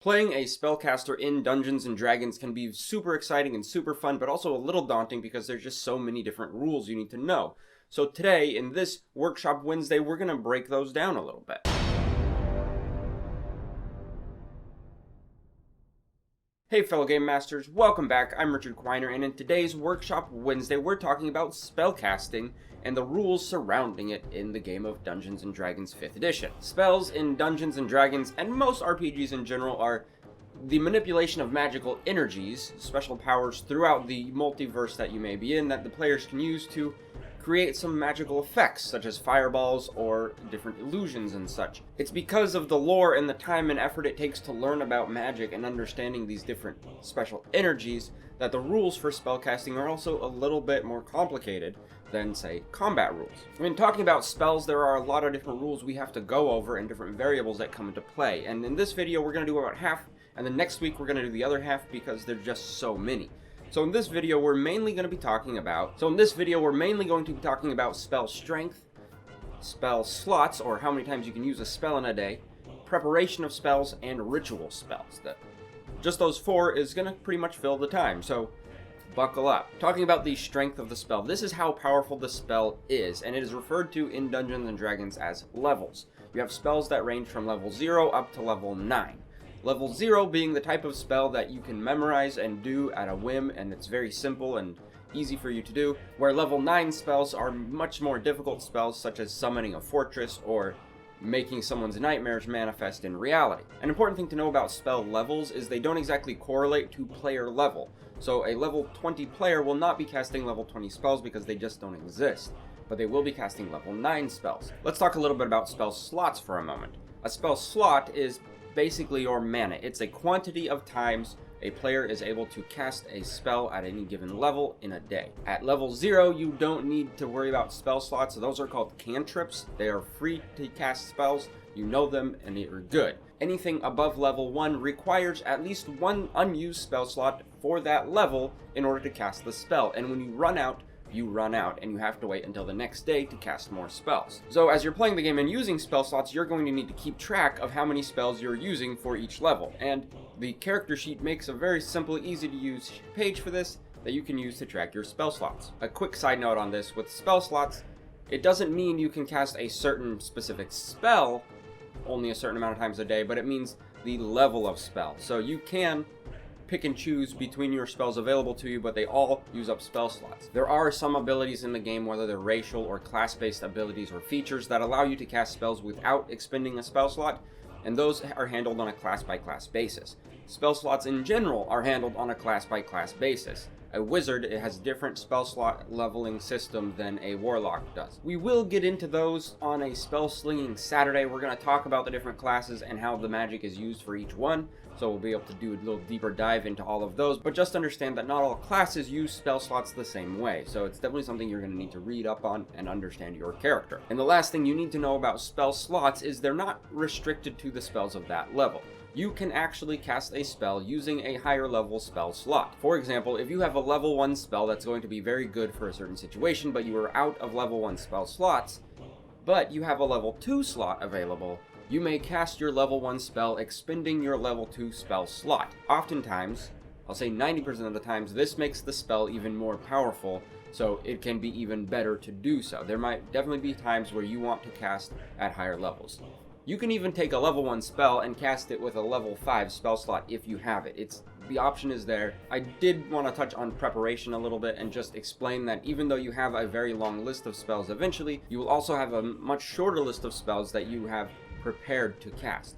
Playing a spellcaster in Dungeons & Dragons can be super exciting and super fun, but also a little daunting because there's just so many different rules you need to know. So today, in this Workshop Wednesday, we're going to break those down a little bit. Hey fellow Game Masters, welcome back. I'm Richard Quiner, and in today's Workshop Wednesday, we're talking about spellcasting and the rules surrounding it in the game of Dungeons & Dragons 5th edition. Spells in Dungeons & Dragons, and most RPGs in general, are the manipulation of magical energies, special powers throughout the multiverse that you may be in, that the players can use to create some magical effects, such as fireballs or different illusions and such. It's because of the lore and the time and effort it takes to learn about magic and understanding these different special energies that the rules for spellcasting are also a little bit more complicated than, say, combat rules. When talking about spells, there are a lot of different rules we have to go over and different variables that come into play. And in this video, we're going to do about half, and then next week we're going to do the other half because there's just so many. So in this video, we're mainly going to be talking about spell strength, spell slots, or how many times you can use a spell in a day, preparation of spells, and ritual spells. Just those four is going to pretty much fill the time, so buckle up. Talking about the strength of the spell, this is how powerful the spell is, and it is referred to in Dungeons & Dragons as levels. You have spells that range from level 0 up to level 9. Level 0 being the type of spell that you can memorize and do at a whim, and it's very simple and easy for you to do, where level 9 spells are much more difficult spells, such as summoning a fortress or making someone's nightmares manifest in reality. An important thing to know about spell levels is they don't exactly correlate to player level. So a level 20 player will not be casting level 20 spells because they just don't exist, but they will be casting level 9 spells. Let's talk a little bit about spell slots for a moment. A spell slot is basically your mana. It's a quantity of times a player is able to cast a spell at any given level in a day. At level 0, you don't need to worry about spell slots. Those are called cantrips. They are free to cast spells. You know them and they are good. Anything above level 1 requires at least one unused spell slot for that level in order to cast the spell. And when you run out, and you have to wait until the next day to cast more spells. So as you're playing the game and using spell slots, you're going to need to keep track of how many spells you're using for each level. And the character sheet makes a very simple, easy to use page for this that you can use to track your spell slots. A quick side note on this, with spell slots, it doesn't mean you can cast a certain specific spell only a certain amount of times a day, but it means the level of spell. So you can pick and choose between your spells available to you, but they all use up spell slots. There are some abilities in the game, whether they're racial or class-based abilities or features, that allow you to cast spells without expending a spell slot, and those are handled on a class-by-class basis. Spell slots in general are handled on a class-by-class basis. A wizard has a different spell slot leveling system than a warlock does. We will get into those on a spell slinging Saturday. We're going to talk about the different classes and how the magic is used for each one. So we'll be able to do a little deeper dive into all of those, but just understand that not all classes use spell slots the same way, so it's definitely something you're going to need to read up on and understand your character. And the last thing you need to know about spell slots is they're not restricted to the spells of that level. You can actually cast a spell using a higher level spell slot. For example, if you have a level 1 spell that's going to be very good for a certain situation, but you are out of level 1 spell slots, but you have a level 2 slot available, you may cast your level 1 spell expending your level 2 spell slot. Oftentimes, I'll say 90% of the times, this makes the spell even more powerful, so it can be even better to do so. There might definitely be times where you want to cast at higher levels. You can even take a level 1 spell and cast it with a level 5 spell slot if you have it. The option is there. I did want to touch on preparation a little bit and just explain that even though you have a very long list of spells eventually, you will also have a much shorter list of spells that you have prepared to cast.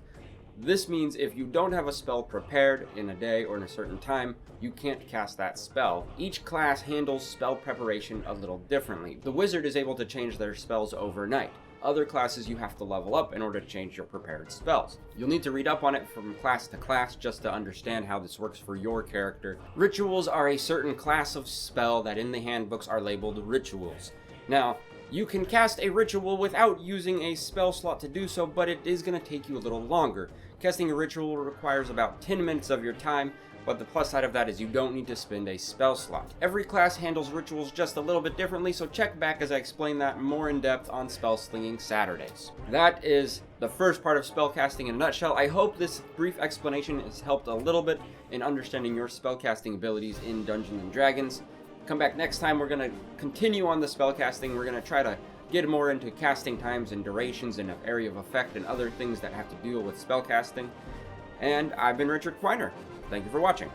This means if you don't have a spell prepared in a day or in a certain time, you can't cast that spell. Each class handles spell preparation a little differently. The wizard is able to change their spells overnight. Other classes you have to level up in order to change your prepared spells. You'll need to read up on it from class to class just to understand how this works for your character. Rituals are a certain class of spell that in the handbooks are labeled rituals. Now, you can cast a ritual without using a spell slot to do so, but it is going to take you a little longer. Casting a ritual requires about 10 minutes of your time, but the plus side of that is you don't need to spend a spell slot. Every class handles rituals just a little bit differently, so check back as I explain that more in depth on Spell Slinging Saturdays. That is the first part of spellcasting in a nutshell. I hope this brief explanation has helped a little bit in understanding your spellcasting abilities in Dungeons and Dragons. Come back next time, we're going to continue on the spellcasting. We're going to try to get more into casting times and durations and area of effect and other things that have to deal with spellcasting. And I've been Richard Quiner. Thank you for watching.